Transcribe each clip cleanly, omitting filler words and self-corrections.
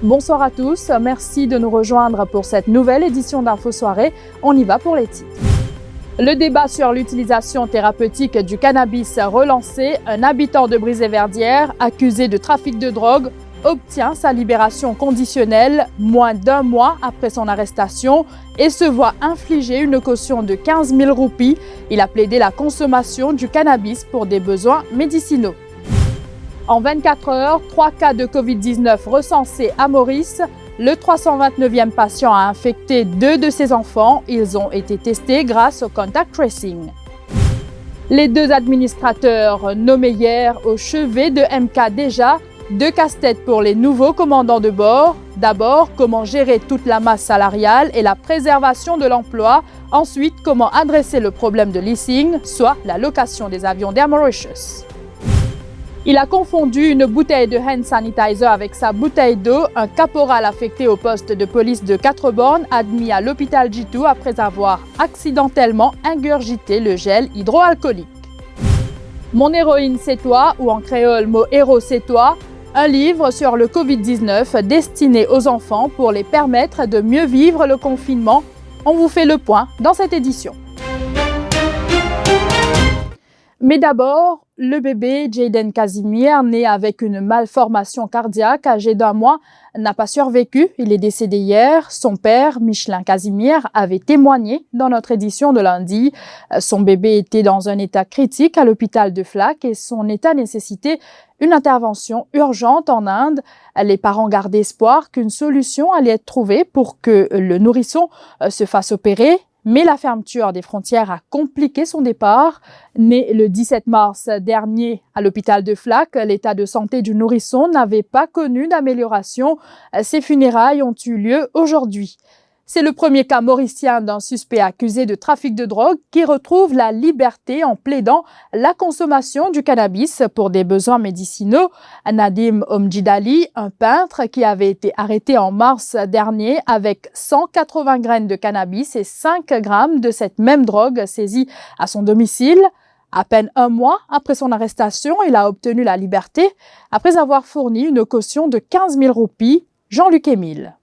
Bonsoir à tous, merci de nous rejoindre pour cette nouvelle édition d'Info Soirée. On y va pour les titres. Le débat sur l'utilisation thérapeutique du cannabis relancé, un habitant de Brizay-Verdière accusé de trafic de drogue obtient sa libération conditionnelle moins d'un mois après son arrestation et se voit infliger une caution de 15 000 roupies. Il a plaidé la consommation du cannabis pour des besoins médicinaux. En 24 heures, 3 cas de Covid-19 recensés à Maurice. Le 329e patient a infecté 2 de ses enfants. Ils ont été testés grâce au contact tracing. Les 2 administrateurs nommés hier au chevet de MK déjà, 2 casse-têtes pour les nouveaux commandants de bord. D'abord, comment gérer toute la masse salariale et la préservation de l'emploi. Ensuite, comment adresser le problème de leasing, soit la location des avions d'Air Mauritius. Il a confondu une bouteille de hand sanitizer avec sa bouteille d'eau. Un caporal affecté au poste de police de 4 bornes admis à l'hôpital Jitu après avoir accidentellement ingurgité le gel hydroalcoolique. Mon héroïne c'est toi, ou en créole mot héros c'est toi, un livre sur le Covid-19 destiné aux enfants pour les permettre de mieux vivre le confinement. On vous fait le point dans cette édition. Mais d'abord, le bébé Jaden Casimir, né avec une malformation cardiaque âgé d'1 mois, n'a pas survécu. Il est décédé hier. Son père, Michelin Casimir, avait témoigné dans notre édition de lundi. Son bébé était dans un état critique à l'hôpital de Flac et son état nécessitait une intervention urgente en Inde. Les parents gardaient espoir qu'une solution allait être trouvée pour que le nourrisson se fasse opérer. Mais la fermeture des frontières a compliqué son départ. Né le 17 mars dernier à l'hôpital de Flac, l'état de santé du nourrisson n'avait pas connu d'amélioration. Ses funérailles ont eu lieu aujourd'hui. C'est le premier cas mauricien d'un suspect accusé de trafic de drogue qui retrouve la liberté en plaidant la consommation du cannabis pour des besoins médicinaux. Nadim Omdjidali, un peintre qui avait été arrêté en mars dernier avec 180 graines de cannabis et 5 grammes de cette même drogue saisie à son domicile. À peine 1 mois après son arrestation, il a obtenu la liberté après avoir fourni une caution de 15 000 roupies. Jean-Luc Émile.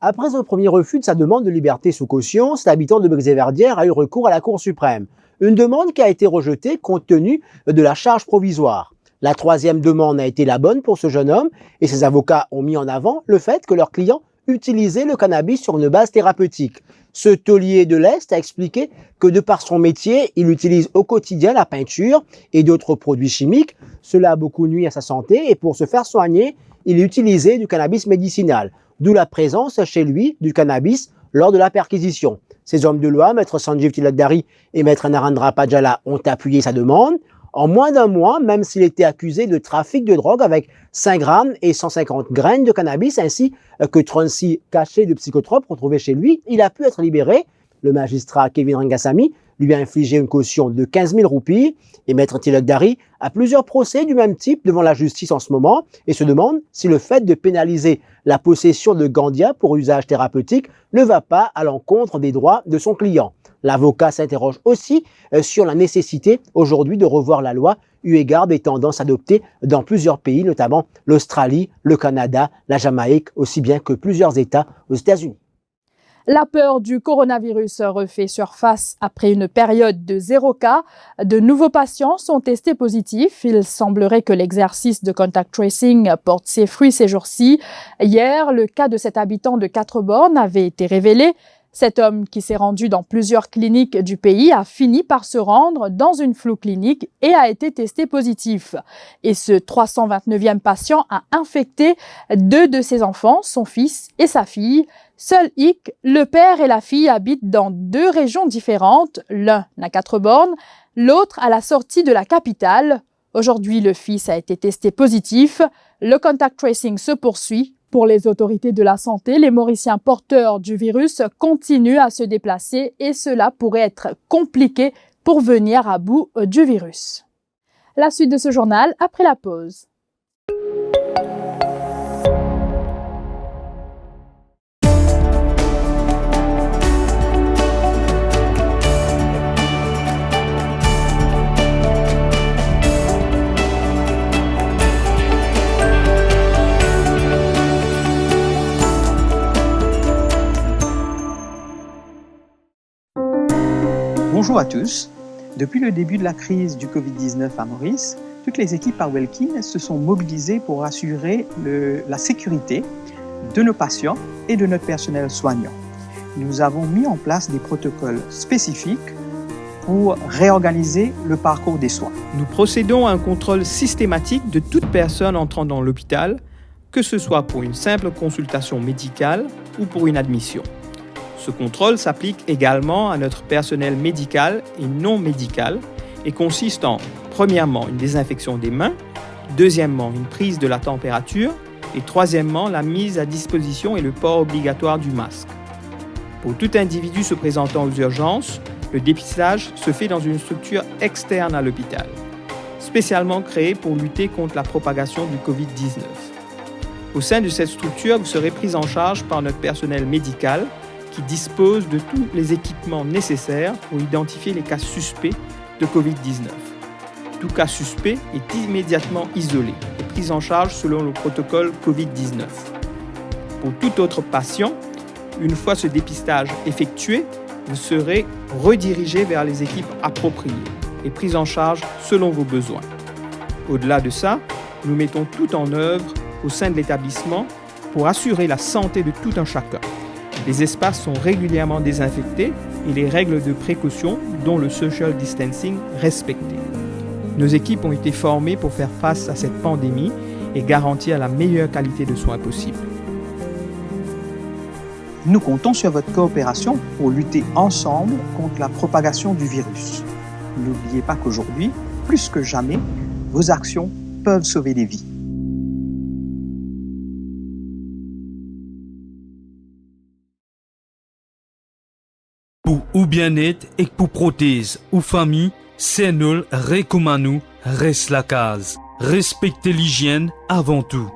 Après un premier refus de sa demande de liberté sous caution, cet habitant de Brizay-Verdière a eu recours à la Cour suprême. Une demande qui a été rejetée compte tenu de la charge provisoire. La 3e demande a été la bonne pour ce jeune homme et ses avocats ont mis en avant le fait que leur client utilisait le cannabis sur une base thérapeutique. Ce taulier de l'Est a expliqué que de par son métier, il utilise au quotidien la peinture et d'autres produits chimiques. Cela a beaucoup nui à sa santé et pour se faire soigner, il utilisait du cannabis médicinal. D'où la présence chez lui du cannabis lors de la perquisition. Ces hommes de loi, Maître Sanjeev Tilakdari et Maître Narendra Pajala, ont appuyé sa demande. En moins d'1 mois, même s'il était accusé de trafic de drogue avec 5 grammes et 150 graines de cannabis, ainsi que 36 cachets de psychotropes retrouvés chez lui, il a pu être libéré. Le magistrat Kevin Rangasamy lui a infligé une caution de 15 000 roupies et Maître Tilakdari a plusieurs procès du même type devant la justice en ce moment et se demande si le fait de pénaliser la possession de Gandia pour usage thérapeutique ne va pas à l'encontre des droits de son client. L'avocat s'interroge aussi sur la nécessité aujourd'hui de revoir la loi eu égard des tendances adoptées dans plusieurs pays, notamment l'Australie, le Canada, la Jamaïque, aussi bien que plusieurs États aux États-Unis. La peur du coronavirus refait surface après une période de 0 cas. De nouveaux patients sont testés positifs. Il semblerait que l'exercice de contact tracing porte ses fruits ces jours-ci. Hier, le cas de cet habitant de 4 bornes avait été révélé. Cet homme qui s'est rendu dans plusieurs cliniques du pays a fini par se rendre dans une floue clinique et a été testé positif. Et ce 329e patient a infecté 2 de ses enfants, son fils et sa fille. Seul hic, le père et la fille habitent dans 2 régions différentes, l'un à 4 bornes, l'autre à la sortie de la capitale. Aujourd'hui, le fils a été testé positif. Le contact tracing se poursuit. Pour les autorités de la santé, les Mauriciens porteurs du virus continuent à se déplacer et cela pourrait être compliqué pour venir à bout du virus. La suite de ce journal après la pause. Bonjour à tous. Depuis le début de la crise du Covid-19 à Maurice, toutes les équipes à Welkin se sont mobilisées pour assurer la sécurité de nos patients et de notre personnel soignant. Nous avons mis en place des protocoles spécifiques pour réorganiser le parcours des soins. Nous procédons à un contrôle systématique de toute personne entrant dans l'hôpital, que ce soit pour une simple consultation médicale ou pour une admission. Ce contrôle s'applique également à notre personnel médical et non médical et consiste en, premièrement, une désinfection des mains, deuxièmement, une prise de la température et troisièmement, la mise à disposition et le port obligatoire du masque. Pour tout individu se présentant aux urgences, le dépistage se fait dans une structure externe à l'hôpital, spécialement créée pour lutter contre la propagation du Covid-19. Au sein de cette structure, vous serez pris en charge par notre personnel médical qui dispose de tous les équipements nécessaires pour identifier les cas suspects de Covid-19. Tout cas suspect est immédiatement isolé et pris en charge selon le protocole Covid-19. Pour tout autre patient, une fois ce dépistage effectué, vous serez redirigé vers les équipes appropriées et pris en charge selon vos besoins. Au-delà de ça, nous mettons tout en œuvre au sein de l'établissement pour assurer la santé de tout un chacun. Les espaces sont régulièrement désinfectés et les règles de précaution, dont le social distancing, respectées. Nos équipes ont été formées pour faire face à cette pandémie et garantir la meilleure qualité de soins possible. Nous comptons sur votre coopération pour lutter ensemble contre la propagation du virus. N'oubliez pas qu'aujourd'hui, plus que jamais, vos actions peuvent sauver des vies. Pour ou bien-être et pour prothèse ou famille, Senol recommande reste la case. Respectez l'hygiène avant tout.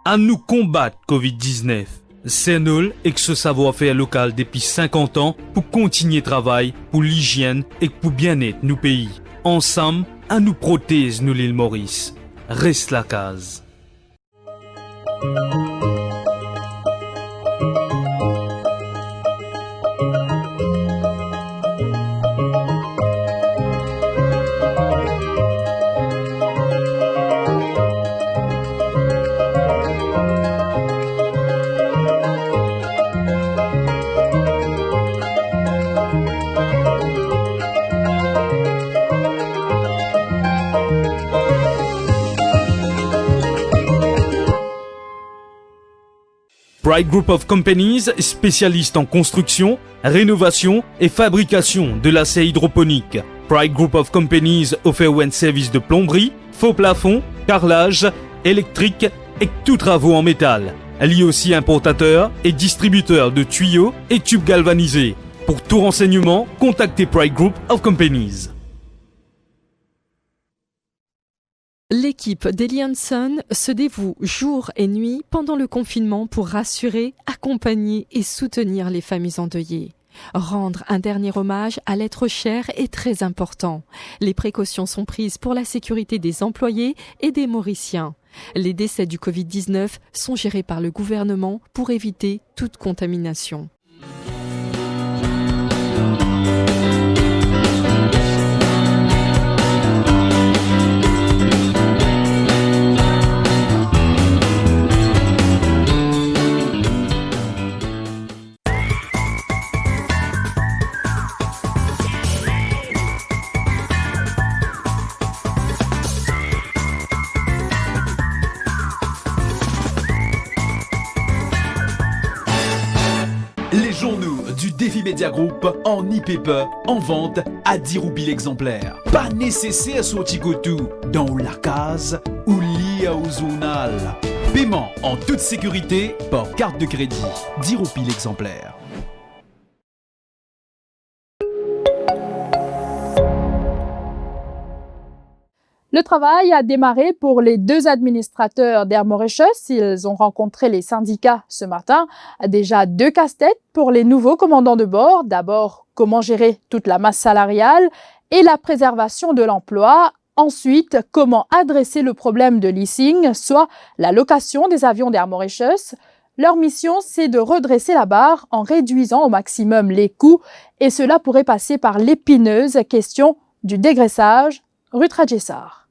À nous combattre Covid-19. Senol et ce savoir-faire local depuis 50 ans pour continuer travail pour l'hygiène et pour bien-être nous pays. Ensemble, à nous prothèse nous l'île Maurice. Reste la case. Pride Group of Companies, spécialiste en construction, rénovation et fabrication de l'acier hydroponique. Pride Group of Companies offre un service de plomberie, faux plafond, carrelage, électrique et tous travaux en métal. Elle est aussi importateur et distributeur de tuyaux et tubes galvanisés. Pour tout renseignement, contactez Pride Group of Companies. L'équipe d'Elianson se dévoue jour et nuit pendant le confinement pour rassurer, accompagner et soutenir les familles endeuillées. Rendre un dernier hommage à l'être cher est très important. Les précautions sont prises pour la sécurité des employés et des Mauriciens. Les décès du Covid-19 sont gérés par le gouvernement pour éviter toute contamination. Les journaux du Défi Media Group en e-paper en vente à 10 roupies l'exemplaire. Pas nécessaire sortir tout dans la case ou lié au journal. Paiement en toute sécurité par carte de crédit. 10 roupies l'exemplaire. Le travail a démarré pour les deux administrateurs d'Air Mauritius. Ils ont rencontré les syndicats ce matin. Déjà 2 casse-têtes pour les nouveaux commandants de bord. D'abord, comment gérer toute la masse salariale et la préservation de l'emploi. Ensuite, comment adresser le problème de leasing, soit la location des avions d'Air Mauritius. Leur mission, c'est de redresser la barre en réduisant au maximum les coûts et cela pourrait passer par l'épineuse question du dégraissage. Ruth Radjessar.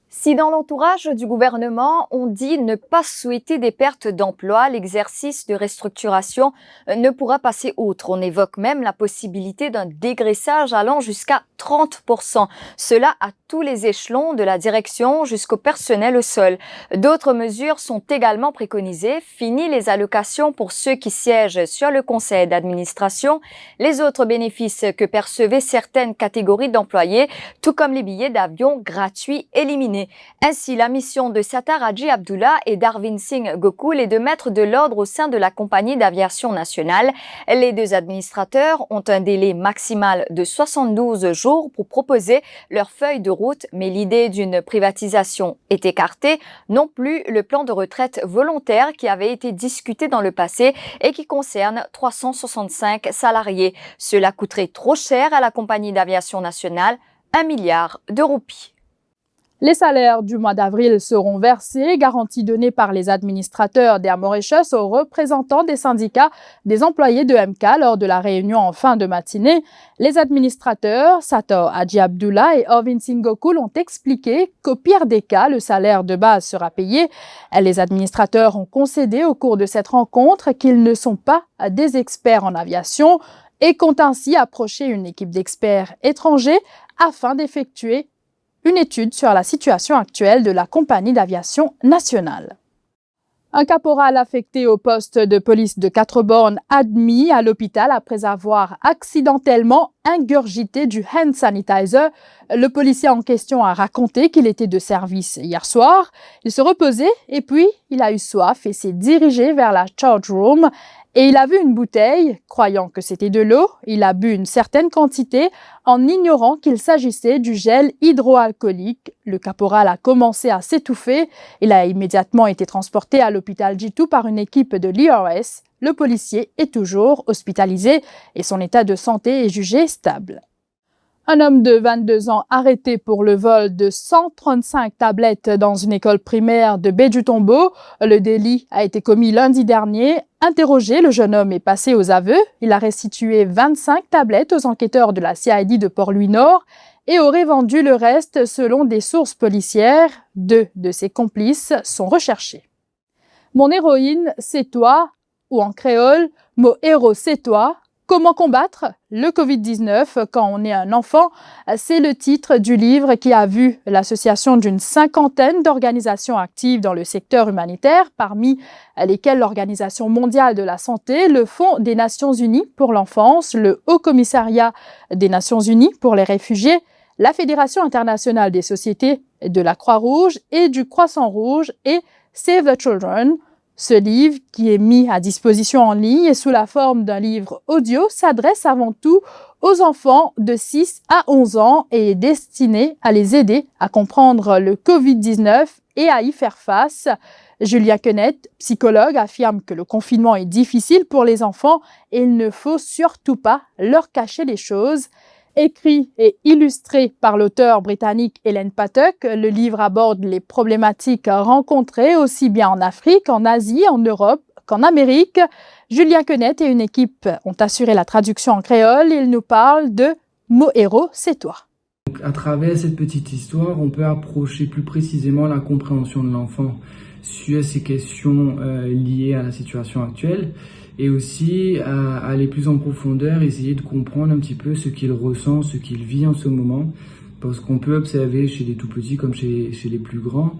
Si dans l'entourage du gouvernement, on dit ne pas souhaiter des pertes d'emploi, l'exercice de restructuration ne pourra passer outre. On évoque même la possibilité d'un dégraissage allant jusqu'à 30%. Cela à tous les échelons, de la direction jusqu'au personnel au sol. D'autres mesures sont également préconisées. Fini les allocations pour ceux qui siègent sur le conseil d'administration, les autres bénéfices que percevaient certaines catégories d'employés, tout comme les billets d'avion gratuits éliminés. Ainsi, la mission de Sattar Haji Abdullah et d'Arvind Singh Gokul est de mettre de l'ordre au sein de la compagnie d'aviation nationale. Les deux administrateurs ont un délai maximal de 72 jours pour proposer leur feuille de route, mais l'idée d'une privatisation est écartée, non plus le plan de retraite volontaire qui avait été discuté dans le passé et qui concerne 365 salariés. Cela coûterait trop cher à la compagnie d'aviation nationale, 1 milliard de roupies. Les salaires du mois d'avril seront versés, garantie donnée par les administrateurs d'Air Mauritius aux représentants des syndicats des employés de MK lors de la réunion en fin de matinée. Les administrateurs, Sattar Haji Abdullah et Arvind Singh Gokul, ont expliqué qu'au pire des cas, le salaire de base sera payé. Les administrateurs ont concédé au cours de cette rencontre qu'ils ne sont pas des experts en aviation et comptent ainsi approcher une équipe d'experts étrangers afin d'effectuer une étude sur la situation actuelle de la compagnie d'aviation nationale. Un caporal affecté au poste de police de 4 bornes admis à l'hôpital après avoir accidentellement ingurgité du hand sanitizer. Le policier en question a raconté qu'il était de service hier soir. Il se reposait et puis il a eu soif et s'est dirigé vers la charge room. Et il a vu une bouteille, croyant que c'était de l'eau. Il a bu une certaine quantité en ignorant qu'il s'agissait du gel hydroalcoolique. Le caporal a commencé à s'étouffer. Il a immédiatement été transporté à l'hôpital Jitu par une équipe de l'IRS. Le policier est toujours hospitalisé et son état de santé est jugé stable. Un homme de 22 ans arrêté pour le vol de 135 tablettes dans une école primaire de Baie-du-Tombeau. Le délit a été commis lundi dernier. Interrogé, le jeune homme est passé aux aveux. Il a restitué 25 tablettes aux enquêteurs de la CID de Port-Louis-Nord et aurait vendu le reste selon des sources policières. 2 de ses complices sont recherchés. Mon héroïne, c'est toi, ou en créole, mon héros, c'est toi. Comment combattre le Covid-19 quand on est un enfant? C'est le titre du livre qui a vu l'association d'une 50aine d'organisations actives dans le secteur humanitaire, parmi lesquelles l'Organisation mondiale de la santé, le Fonds des Nations unies pour l'enfance, le Haut Commissariat des Nations unies pour les réfugiés, la Fédération internationale des sociétés de la Croix-Rouge et du Croissant-Rouge et Save the Children. Ce livre, qui est mis à disposition en ligne et sous la forme d'un livre audio, s'adresse avant tout aux enfants de 6 à 11 ans et est destiné à les aider à comprendre le Covid-19 et à y faire face. Julia Quenette, psychologue, affirme que le confinement est difficile pour les enfants et il ne faut surtout pas leur cacher les choses. Écrit et illustré par l'auteur britannique Ellen Pattuck, le livre aborde les problématiques rencontrées aussi bien en Afrique, en Asie, en Europe qu'en Amérique. Julien Quenette et une équipe ont assuré la traduction en créole. Il nous parle de « Mon héros, c'est toi ». À travers cette petite histoire, on peut approcher plus précisément la compréhension de l'enfant sur ces questions liées à la situation actuelle. Et aussi à aller plus en profondeur, essayer de comprendre un petit peu ce qu'il ressent, ce qu'il vit en ce moment. Parce qu'on peut observer chez les tout petits comme chez les plus grands,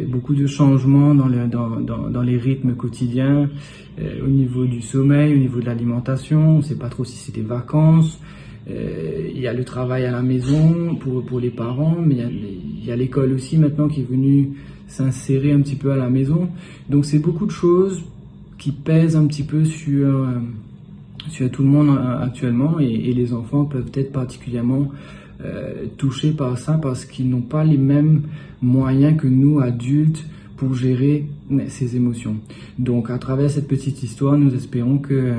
beaucoup de changements dans les rythmes quotidiens, au niveau du sommeil, au niveau de l'alimentation. On ne sait pas trop si c'est des vacances. Il y a le travail à la maison pour les parents, mais il y a l'école aussi maintenant qui est venue s'insérer un petit peu à la maison. Donc c'est beaucoup de choses qui pèsent un petit peu sur tout le monde actuellement et les enfants peuvent être particulièrement touchés par ça parce qu'ils n'ont pas les mêmes moyens que nous adultes pour gérer ces émotions. Donc à travers cette petite histoire, nous espérons que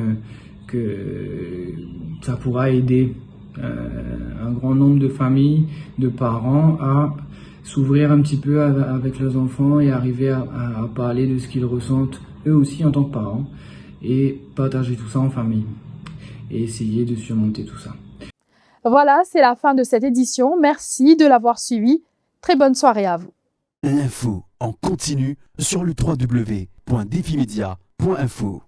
ça pourra aider un grand nombre de familles, de parents à s'ouvrir un petit peu avec leurs enfants et arriver à parler de ce qu'ils ressentent eux aussi en tant que parents, et partager tout ça en famille et essayer de surmonter tout ça. Voilà, c'est la fin de cette édition. Merci de l'avoir suivi. Très bonne soirée à vous. L'info en continu sur le www.defimedia.info.